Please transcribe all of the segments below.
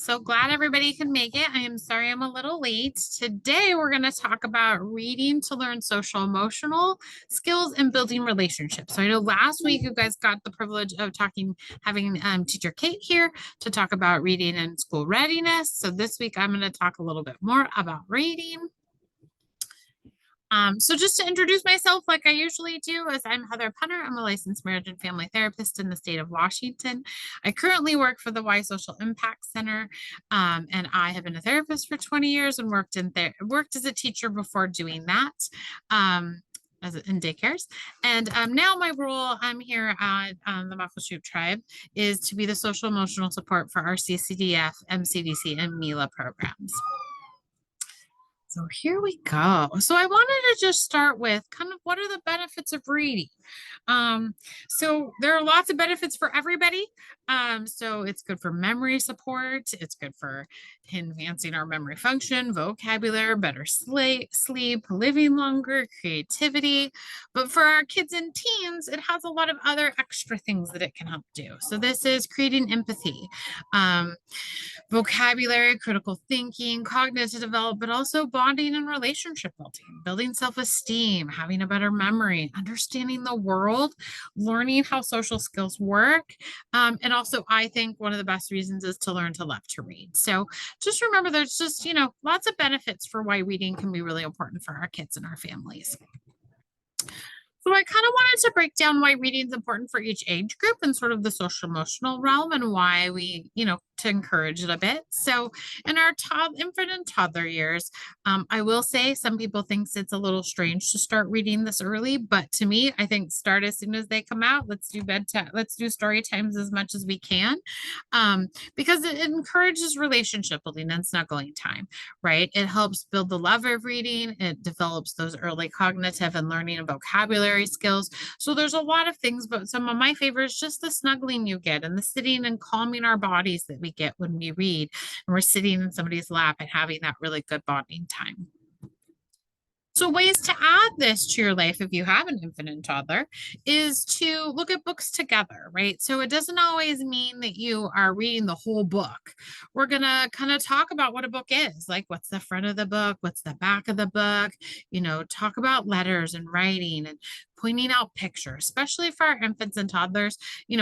So glad everybody can make it. I am sorry I'm a little late. Today, we're going to talk about reading to learn social emotional skills and building relationships. So I know last week you guys got the privilege of having teacher Kate here to talk about reading and school readiness. So this week, I'm going to talk a little bit more about reading. So just to introduce myself, like I usually do, as I'm Heather Punter. I'm a licensed marriage and family therapist in the state of Washington. I currently work for the Y Social Impact Center, and I have been a therapist for 20 years and worked as a teacher before doing that. In daycares. And now my role, I'm here at the Muckleshoot Tribe, is to be the social emotional support for our CCDF, MCDC, and MELA programs. So here we go. So I wanted to just start with kind of what are the benefits of reading? So there are lots of benefits for everybody. So it's good for memory support. It's good for enhancing our memory function, vocabulary, better sleep, living longer, creativity. But for our kids and teens, it has a lot of other extra things that it can help do. So this is creating empathy, vocabulary, critical thinking, cognitive development, but also bonding and relationship building self-esteem, having a better memory, understanding the world, learning how social skills work. And also, I think one of the best reasons is to learn to love to read. So just remember, there's just, lots of benefits for why reading can be really important for our kids and our families. So I kind of wanted to break down why reading is important for each age group and sort of the social emotional realm and why we, to encourage it a bit. So in our infant and toddler years, I will say some people think it's a little strange to start reading this early, but to me, I think start as soon as they come out. Let's do bedtime. Let's do story times as much as we can, because it encourages relationship building and snuggling time, right? It helps build the love of reading. It develops those early cognitive and learning and vocabulary skills. So there's a lot of things, but some of my favorites, just the snuggling you get and the sitting and calming our bodies that we get when we read and we're sitting in somebody's lap and having that really good bonding time. So ways to add this to your life if you have an infant and toddler is to look at books together, right? So it doesn't always mean that you are reading the whole book. We're going to kind of talk about what a book is, like what's the front of the book, what's the back of the book, talk about letters and writing and pointing out pictures, especially for our infants and toddlers.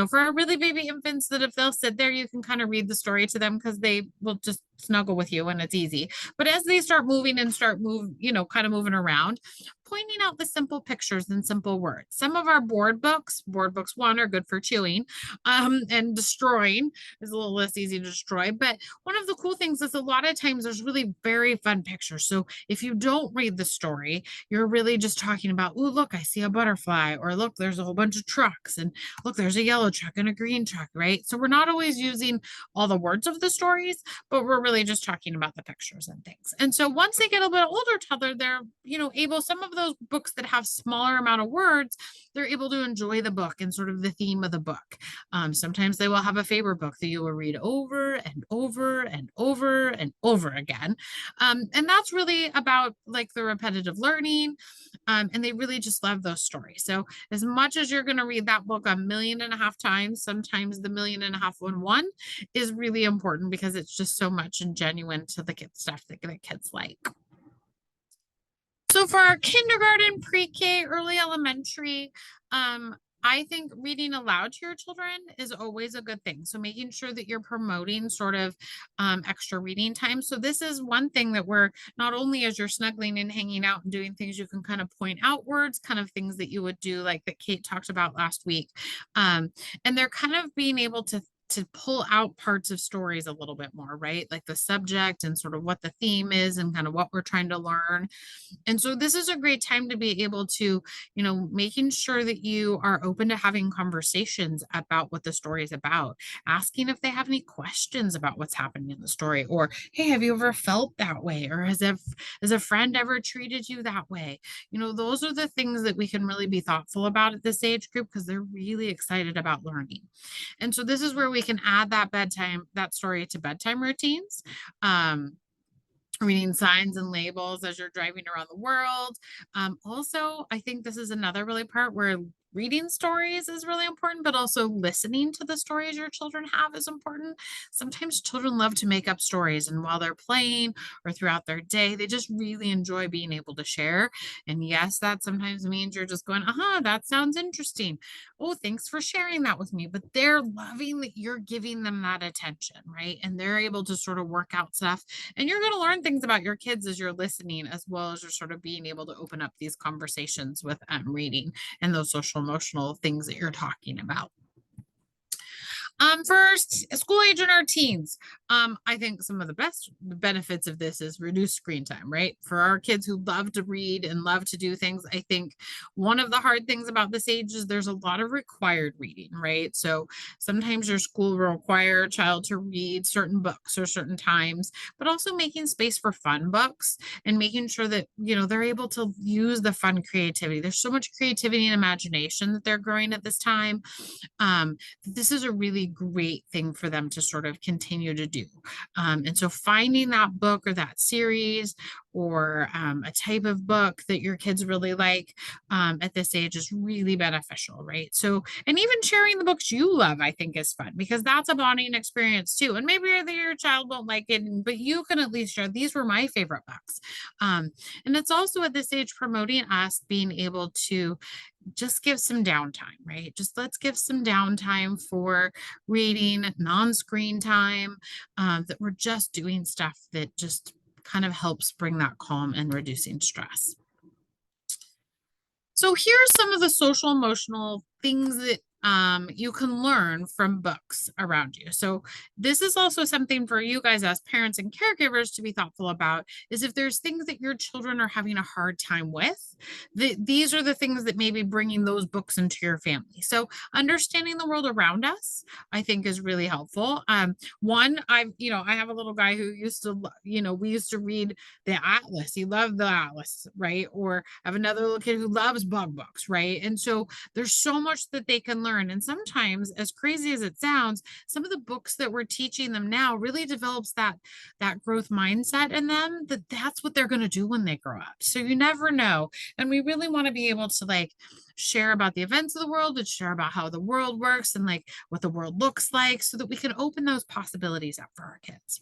For our really baby infants, that if they'll sit there, you can kind of read the story to them because they will just snuggle with you and it's easy. But as they start moving and kind of moving around, pointing out the simple pictures and simple words. Some of our board books 1 are good for chewing, and destroying is a little less easy to destroy. But one of the cool things is a lot of times there's really very fun pictures. So if you don't read the story, you're really just talking about, oh, look, I see a butterfly, or look, there's a whole bunch of trucks, and look, there's a yellow truck and a green truck, right? So we're not always using all the words of the stories, but we're really just talking about the pictures and things. And so once they get a little older toddler, they're, able, some of those books that have smaller amount of words, they're able to enjoy the book and sort of the theme of the book. Sometimes they will have a favorite book that you will read over and over and over and over again. And that's really about like the repetitive learning. And they really just love those stories. So as much as you're going to read that book 1.5 million times, sometimes the 1.5 million one is really important because it's just so much and genuine to the kids stuff that the kids like. So for our kindergarten, pre-K, early elementary, I think reading aloud to your children is always a good thing. So making sure that you're promoting sort of extra reading time. So this is one thing that we're not only as you're snuggling and hanging out and doing things, you can kind of point out words, kind of things that you would do like that Kate talked about last week. And they're kind of being able to pull out parts of stories a little bit more, right? Like the subject and sort of what the theme is and kind of what we're trying to learn. And so this is a great time to be able to, making sure that you are open to having conversations about what the story is about, asking if they have any questions about what's happening in the story, or, hey, have you ever felt that way? Or has a friend ever treated you that way? Those are the things that we can really be thoughtful about at this age group because they're really excited about learning. And so this is where we can add that story to bedtime routines. Reading signs and labels as you're driving around the world. Also, I think this is another really part where reading stories is really important, but also listening to the stories your children have is important. Sometimes children love to make up stories, and while they're playing or throughout their day, they just really enjoy being able to share. And yes, that sometimes means you're just going, that sounds interesting. Oh, thanks for sharing that with me. But they're loving that you're giving them that attention, right? And they're able to sort of work out stuff. And you're going to learn things about your kids as you're listening, as well as you're sort of being able to open up these conversations with reading and those social emotional things that you're talking about. For school age and our teens, I think some of the best benefits of this is reduced screen time, right? For our kids who love to read and love to do things, I think one of the hard things about this age is there's a lot of required reading, right? So sometimes your school will require a child to read certain books or certain times, but also making space for fun books and making sure that, they're able to use the fun creativity. There's so much creativity and imagination that they're growing at this time. This is a really great thing for them to sort of continue to do. And so finding that book or that series or a type of book that your kids really like at this age is really beneficial, right? So, and even sharing the books you love, I think is fun because that's a bonding experience too. And maybe your child won't like it, but you can at least share, these were my favorite books. And it's also at this age promoting us being able to just give some downtime, right? Just let's give some downtime for reading, non-screen time, that we're just doing stuff that just kind of helps bring that calm and reducing stress. So here's some of the social emotional things that you can learn from books around you. So this is also something for you guys as parents and caregivers to be thoughtful about is if there's things that your children are having a hard time with, these are the things that may be bringing those books into your family. So understanding the world around us, I think is really helpful. I have a little guy who used to, we used to read the Atlas. He loved the Atlas, right? Or I have another little kid who loves bug books, right? And so there's so much that they can learn. And sometimes, as crazy as it sounds, some of the books that we're teaching them now really develops that growth mindset in them that's what they're going to do when they grow up. So you never know. And we really want to be able to share about the events of the world and share about how the world works and what the world looks like so that we can open those possibilities up for our kids.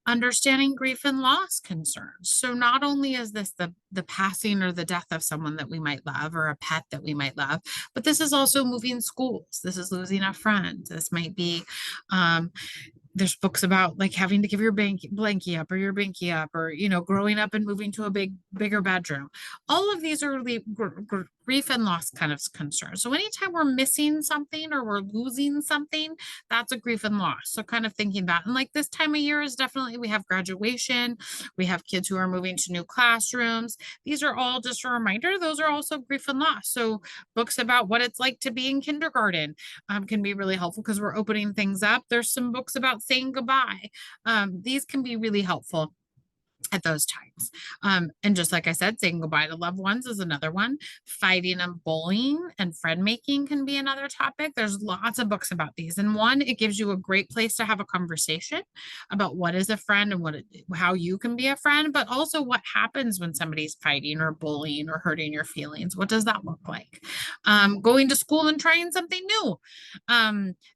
Understanding grief and loss concerns. So not only is this the passing or the death of someone that we might love or a pet that we might love, but this is also moving schools. This is losing a friend. This might be there's books about having to give your blankie up or your binky up or growing up and moving to a bigger bedroom. All of these are really grief and loss kind of concerns. So anytime we're missing something or we're losing something, that's a grief and loss. So kind of thinking that, and this time of year is definitely, we have graduation, we have kids who are moving to new classrooms. These are all just a reminder, those are also grief and loss. So books about what it's like to be in kindergarten can be really helpful because we're opening things up. There's some books about saying goodbye. These can be really helpful at those times. And just like I said, saying goodbye to loved ones is another one. Fighting and bullying and friend making can be another topic. There's lots of books about these. And one, it gives you a great place to have a conversation about what is a friend and how you can be a friend, but also what happens when somebody's fighting or bullying or hurting your feelings. What does that look like? Going to school and trying something new.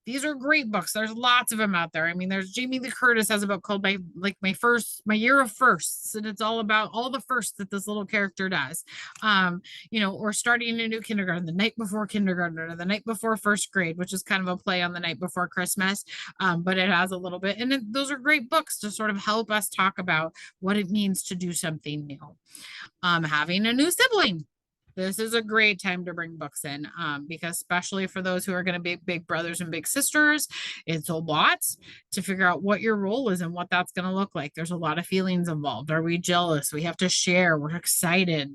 These are great books. There's lots of them out there. I mean, there's Jamie Lee Curtis has a book called my year of firsts, and it's all about all the firsts that this little character does. Or starting a new kindergarten the night before kindergarten or the night before first grade, which is kind of a play on the night before Christmas. But it has a little bit, and those are great books to sort of help us talk about what it means to do something new. Having a new sibling. This is a great time to bring books in because especially for those who are going to be big brothers and big sisters, it's a lot to figure out what your role is and what that's going to look like. There's a lot of feelings involved. Are we jealous? We have to share. We're excited.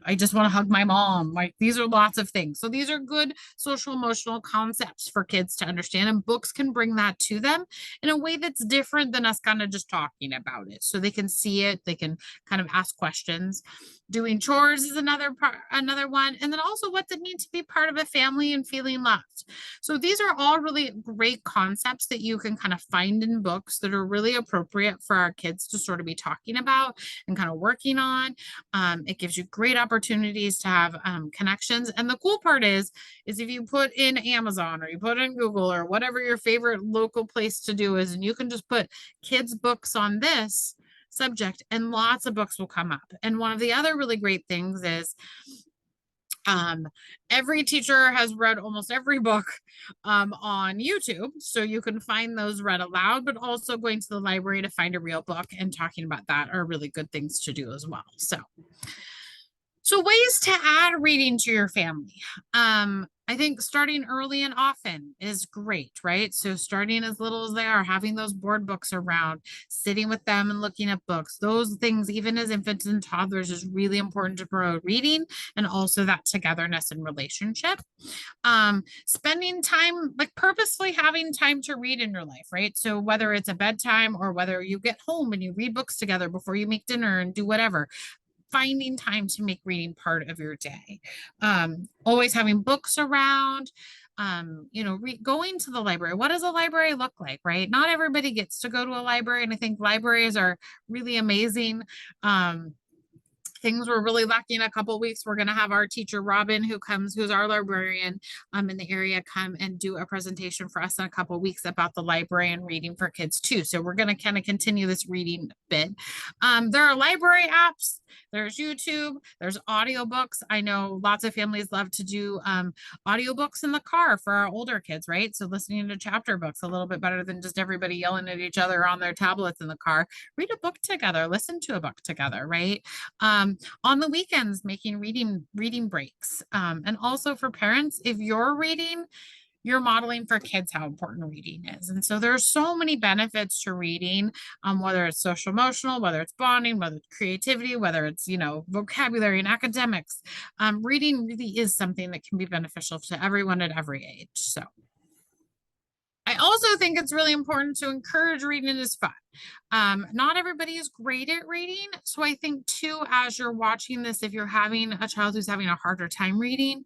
I just want to hug my mom. These are lots of things. So these are good social emotional concepts for kids to understand. And books can bring that to them in a way that's different than us kind of just talking about it. So they can see it. They can kind of ask questions. Doing chores is another one. And then also what's it mean to be part of a family and feeling loved. So these are all really great concepts that you can kind of find in books that are really appropriate for our kids to sort of be talking about and kind of working on. It gives you great opportunities to have connections. And the cool part is if you put in Amazon or you put in Google or whatever your favorite local place to do is, and you can just put kids books on this subject and lots of books will come up. And one of the other really great things is every teacher has read almost every book on YouTube. So you can find those read aloud, but also going to the library to find a real book and talking about that are really good things to do as well. So ways to add reading to your family. I think starting early and often is great, right? So starting as little as they are, having those board books around, sitting with them and looking at books, those things, even as infants and toddlers, is really important to promote reading and also that togetherness and relationship. Spending time, like purposefully having time to read in your life, right? So whether it's a bedtime or whether you get home and you read books together before you make dinner and do whatever, finding time to make reading part of your day. Always having books around, going to the library. What does a library look like, right? Not everybody gets to go to a library, and I think libraries are really amazing. Things we're really lucky in a couple of weeks. We're going to have our teacher Robin, who's our librarian in the area, come and do a presentation for us in a couple of weeks about the library and reading for kids too. So we're going to kind of continue this reading bit. There are library apps. There's YouTube. There's audiobooks. I know lots of families love to do audiobooks in the car for our older kids, right? So listening to chapter books a little bit better than just everybody yelling at each other on their tablets in the car. Read a book together. Listen to a book together, right? On the weekends, making reading breaks. And also for parents, if you're reading, you're modeling for kids how important reading is. And so there's so many benefits to reading, whether it's social emotional, whether it's bonding, whether it's creativity, whether it's, vocabulary and academics. Reading really is something that can be beneficial to everyone at every age. So I also think it's really important to encourage reading as fun. Not everybody is great at reading. So I think too, as you're watching this, if you're having a child who's having a harder time reading,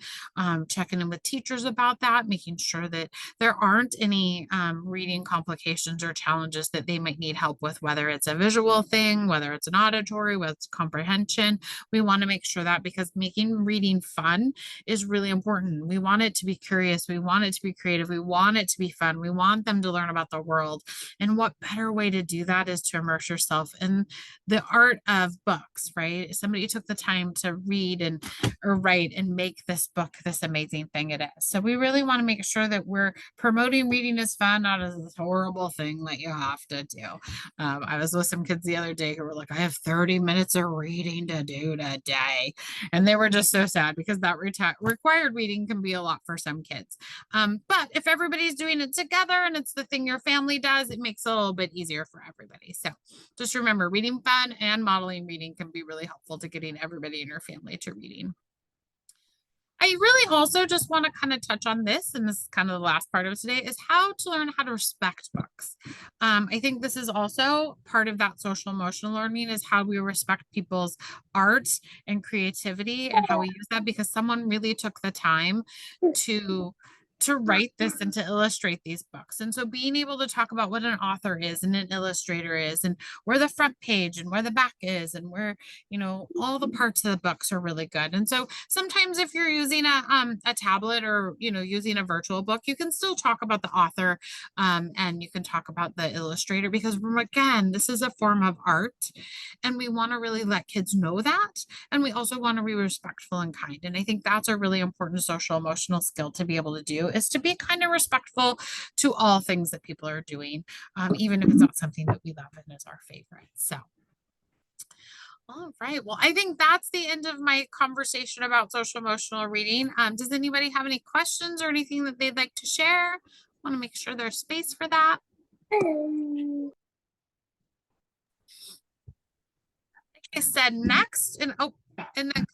checking in with teachers about that, making sure that there aren't any reading complications or challenges that they might need help with, whether it's a visual thing, whether it's an auditory, whether it's comprehension. We want to make sure that because making reading fun is really important. We want it to be curious. We want it to be creative. We want it to be fun. We want them to learn about the world. And what better way to do that is to immerse yourself in the art of books, right? Somebody took the time to read or write and make this book this amazing thing it is. So we really want to make sure that we're promoting reading as fun, not as this horrible thing that you have to do. I was with some kids the other day who were like, I have 30 minutes of reading to do today. And they were just so sad because that required reading can be a lot for some kids. But if everybody's doing it together and it's the thing your family does, it makes it a little bit easier for everybody. So just remember, reading fun and modeling reading can be really helpful to getting everybody in your family to reading. I really also just want to kind of touch on this, and this is kind of the last part of today, is how to learn how to respect books. I think this is also part of that social emotional learning is how we respect people's art and creativity and how we use that because someone really took the time to write this and to illustrate these books. And so being able to talk about what an author is and an illustrator is and where the front page and where the back is and where, all the parts of the books are really good. And so sometimes if you're using a tablet or, using a virtual book, you can still talk about the author and you can talk about the illustrator because again, this is a form of art and we want to really let kids know that. And we also want to be respectful and kind. And I think that's a really important social emotional skill to be able to do is to be kind of respectful to all things that people are doing, even if it's not something that we love and is our favorite. So, all right. Well, I think that's the end of my conversation about social emotional reading. Does anybody have any questions or anything that they'd like to share? Want to make sure there's space for that. Like I said, next, and the